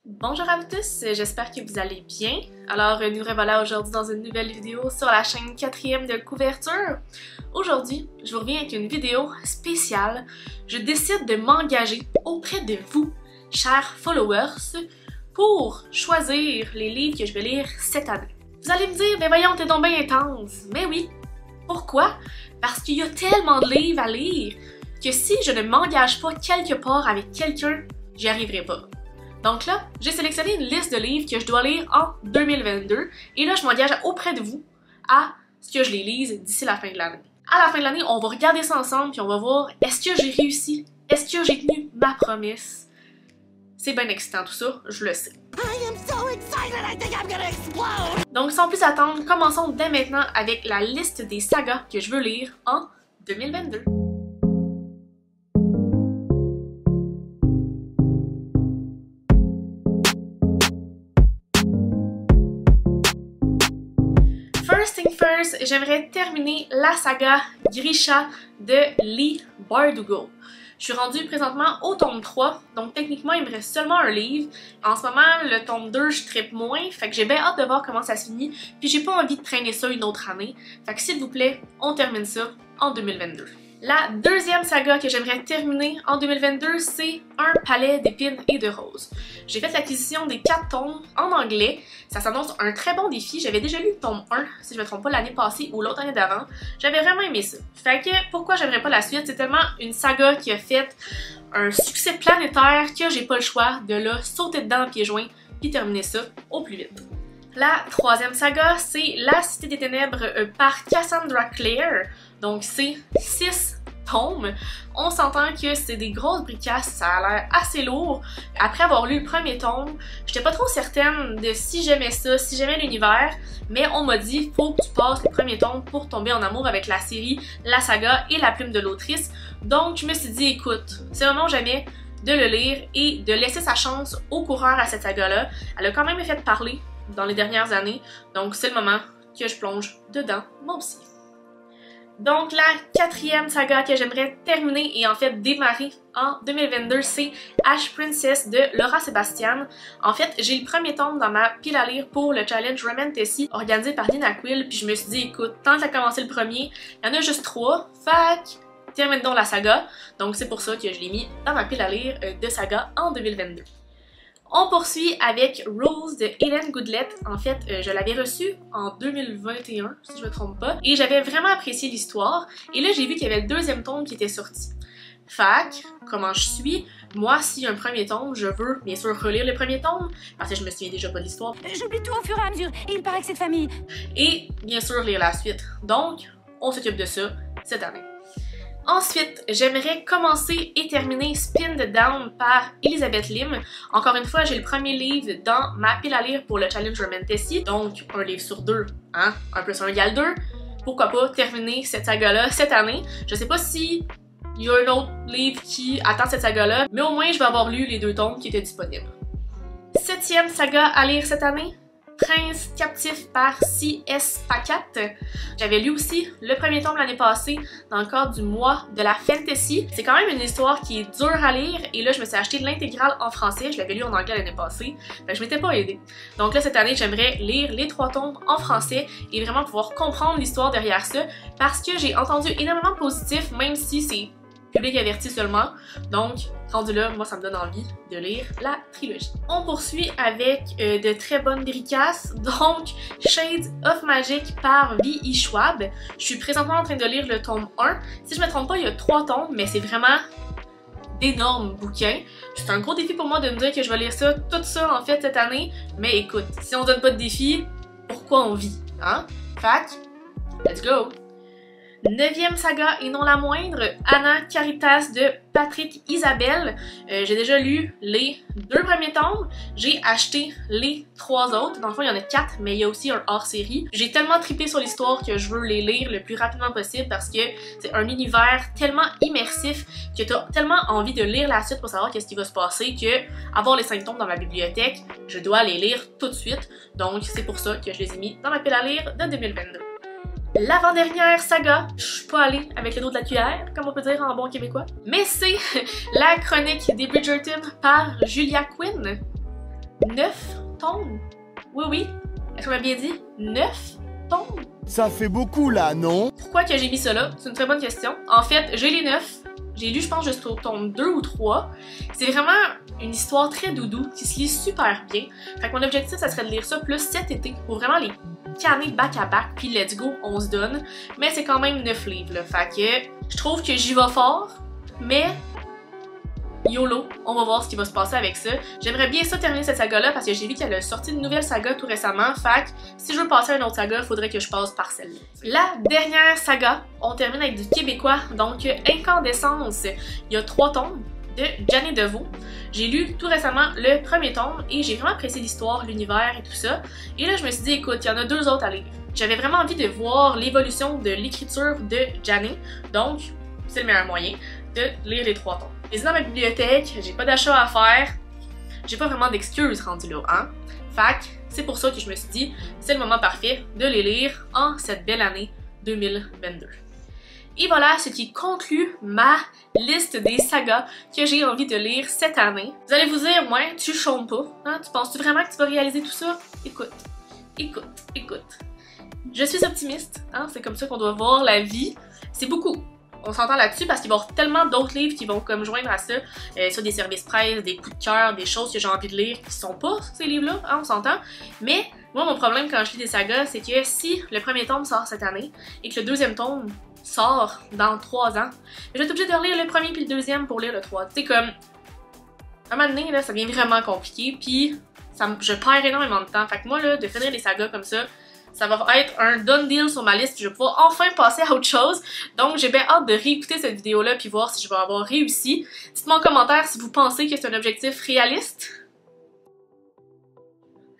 Bonjour à vous tous, j'espère que vous allez bien. Alors nous revoilà aujourd'hui dans une nouvelle vidéo sur la chaîne 4e de couverture. Aujourd'hui, je vous reviens avec une vidéo spéciale. Je décide de m'engager auprès de vous, chers followers, pour choisir les livres que je vais lire cette année. Vous allez me dire, mais voyons, t'es donc bien intense. Mais oui, pourquoi? Parce qu'il y a tellement de livres à lire que si je ne m'engage pas quelque part avec quelqu'un, j'y arriverai pas. Donc là, j'ai sélectionné une liste de livres que je dois lire en 2022 et là, je m'engage auprès de vous à ce que je les lise d'ici la fin de l'année. À la fin de l'année, on va regarder ça ensemble puis on va voir est-ce que j'ai réussi? Est-ce que j'ai tenu ma promesse? C'est bien excitant tout ça, je le sais. Donc sans plus attendre, commençons dès maintenant avec la liste des sagas que je veux lire en 2022. First thing first, j'aimerais terminer la saga Grisha de Leigh Bardugo. Je suis rendue présentement au tome 3, donc techniquement il me reste seulement un livre. En ce moment, le tome 2, je trippe moins, fait que j'ai bien hâte de voir comment ça se finit, puis j'ai pas envie de traîner ça une autre année. Fait que s'il vous plaît, on termine ça en 2022. La deuxième saga que j'aimerais terminer en 2022, c'est Un palais d'épines et de roses. J'ai fait l'acquisition des 4 tomes en anglais. Ça s'annonce un très bon défi. J'avais déjà lu le tome 1, si je me trompe pas, l'année passée ou l'autre année d'avant. J'avais vraiment aimé ça. Fait que pourquoi j'aimerais pas la suite? C'est tellement une saga qui a fait un succès planétaire que j'ai pas le choix de là sauter dedans pieds joints puis terminer ça au plus vite. La troisième saga, c'est La Cité des Ténèbres par Cassandra Clare. Donc c'est 6 tomes. On s'entend que c'est des grosses bricasses, ça a l'air assez lourd. Après avoir lu le premier tome, j'étais pas trop certaine de si j'aimais ça, si j'aimais l'univers, mais on m'a dit faut que tu passes le premier tome pour tomber en amour avec la série, la saga et la plume de l'autrice. Donc je me suis dit écoute, c'est le moment ou jamais de le lire et de laisser sa chance au coureur à cette saga-là. Elle a quand même fait parler dans les dernières années, donc c'est le moment que je plonge dedans, moi aussi. Donc la quatrième saga que j'aimerais terminer et en fait démarrer en 2022, c'est Ash Princess de Laura Sebastian. En fait, j'ai le premier tome dans ma pile à lire pour le challenge Romantasy organisé par Nina Quill, puis je me suis dit écoute, tant que ça a commencé le premier, il y en a juste 3, fac, termine donc la saga. Donc c'est pour ça que je l'ai mis dans ma pile à lire de saga en 2022. On poursuit avec Rose de Hélène Goodlett. En fait, je l'avais reçue en 2021, si je me trompe pas, et j'avais vraiment apprécié l'histoire. Et là, j'ai vu qu'il y avait le deuxième tome qui était sorti. Fac, comment je suis, moi, s'il y a un premier tome, je veux bien sûr relire le premier tome, parce que je me souviens déjà pas de l'histoire. J'oublie tout au fur et à mesure, et il paraît que c'est de famille. Et bien sûr lire la suite. Donc, on s'occupe de ça cette année. Ensuite, j'aimerais commencer et terminer Spinned Down par Elizabeth Lim. Encore une fois, j'ai le premier livre dans ma pile à lire pour le Challenge Romantasy, donc un livre sur 2, hein? 1 + 1 = 2. Pourquoi pas terminer cette saga-là cette année? Je sais pas si il y a un autre livre qui attend cette saga-là, mais au moins je vais avoir lu les 2 tomes qui étaient disponibles. 7e saga à lire cette année, Prince captif par C.S. Pacat. J'avais lu aussi le premier tome l'année passée dans le cadre du mois de la fantasy. C'est quand même une histoire qui est dure à lire et là je me suis acheté l'intégrale en français, je l'avais lu en anglais l'année passée, je m'étais pas aidée. Donc là cette année j'aimerais lire les 3 tomes en français et vraiment pouvoir comprendre l'histoire derrière ça parce que j'ai entendu énormément de positifs même si c'est public averti seulement. Donc rendu là, moi ça me donne envie de lire la trilogie. On poursuit avec de très bonnes bricasses, donc Shades of Magic par V.E. Schwab. Je suis présentement en train de lire le tome 1. Si je me trompe pas, il y a 3 tomes, mais c'est vraiment d'énormes bouquins. C'est un gros défi pour moi de me dire que je vais lire ça, tout ça en fait cette année, mais écoute, si on donne pas de défi, pourquoi on vit, hein? Fac, let's go! 9e saga et non la moindre, Anna Caritas de Patrick Isabelle. J'ai déjà lu les 2 premiers tomes, j'ai acheté les 3 autres, dans le fond il y en a 4 mais il y a aussi un hors-série. J'ai tellement trippé sur l'histoire que je veux les lire le plus rapidement possible parce que c'est un univers tellement immersif que t'as tellement envie de lire la suite pour savoir qu'est-ce qui va se passer que avoir les 5 tomes dans ma bibliothèque, je dois les lire tout de suite. Donc c'est pour ça que je les ai mis dans ma pile à lire de 2022. L'avant-dernière saga, je suis pas allée avec le dos de la cuillère, comme on peut dire en bon québécois, mais c'est la chronique des Bridgerton par Julia Quinn. 9 tomes? Oui, oui. Est-ce qu'on a bien dit 9 tomes? Ça fait beaucoup là, non? Pourquoi que j'ai mis ça là? C'est une très bonne question. En fait, j'ai les 9. J'ai lu, je pense, jusqu'au tome 2 ou 3. C'est vraiment une histoire très doudou qui se lit super bien. Fait que mon objectif, ça serait de lire ça plus cet été pour vraiment les canner back à back, puis let's go, on se donne. Mais c'est quand même 9 livres, là. Fait que je trouve que j'y vais fort, mais YOLO, on va voir ce qui va se passer avec ça. J'aimerais bien ça terminer cette saga-là parce que j'ai vu qu'elle a sorti une nouvelle saga tout récemment. Fait que si je veux passer à une autre saga, il faudrait que je passe par celle-là. La dernière saga, on termine avec du québécois, donc Incandescence. Il y a 3 tomes de Janné Deveau. J'ai lu tout récemment le premier tome et j'ai vraiment apprécié l'histoire, l'univers et tout ça. Et là, je me suis dit, écoute, il y en a 2 autres à lire. J'avais vraiment envie de voir l'évolution de l'écriture de Janné, donc c'est le meilleur moyen de lire les 3 tomes. Je les ai dans ma bibliothèque, j'ai pas d'achat à faire, j'ai pas vraiment d'excuses rendues là, hein? Fait que c'est pour ça que je me suis dit, c'est le moment parfait de les lire en cette belle année 2022. Et voilà ce qui conclut ma liste des sagas que j'ai envie de lire cette année. Vous allez vous dire, ouais, tu chômes pas, hein? Tu penses-tu vraiment que tu vas réaliser tout ça? Écoute, écoute, écoute. Je suis optimiste, hein? C'est comme ça qu'on doit voir la vie. C'est beaucoup. On s'entend là-dessus parce qu'il va y avoir tellement d'autres livres qui vont comme joindre à ça, soit des services presse, des coups de cœur, des choses que j'ai envie de lire qui sont pas ces livres-là, hein, on s'entend. Mais moi, mon problème quand je lis des sagas, c'est que si le premier tome sort cette année et que le deuxième tome sort dans 3 ans, je vais être obligée de relire le premier puis le deuxième pour lire le 3. Tu sais, comme, à un moment donné, là, ça devient vraiment compliqué, puis je perds énormément de temps. Fait que moi, là, de finir des sagas comme ça va être un done deal sur ma liste, puis je vais pouvoir enfin passer à autre chose. Donc j'ai bien hâte de réécouter cette vidéo-là puis voir si je vais avoir réussi. Dites-moi en commentaire si vous pensez que c'est un objectif réaliste.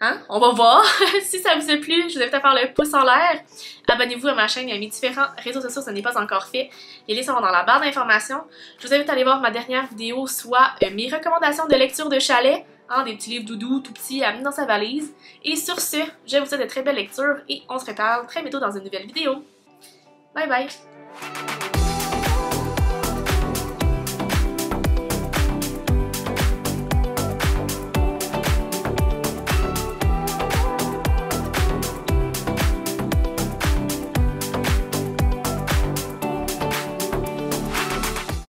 Hein? On va voir. Si ça vous a plu, je vous invite à faire le pouce en l'air. Abonnez-vous à ma chaîne et à mes différents réseaux sociaux si ce n'est pas encore fait. Les liens sont dans la barre d'informations. Je vous invite à aller voir ma dernière vidéo, soit mes recommandations de lecture de chalet. Hein, des petits livres doudous tout petits à amener dans sa valise. Et sur ce, je vous souhaite de très belles lectures et on se reparle très bientôt dans une nouvelle vidéo. Bye bye!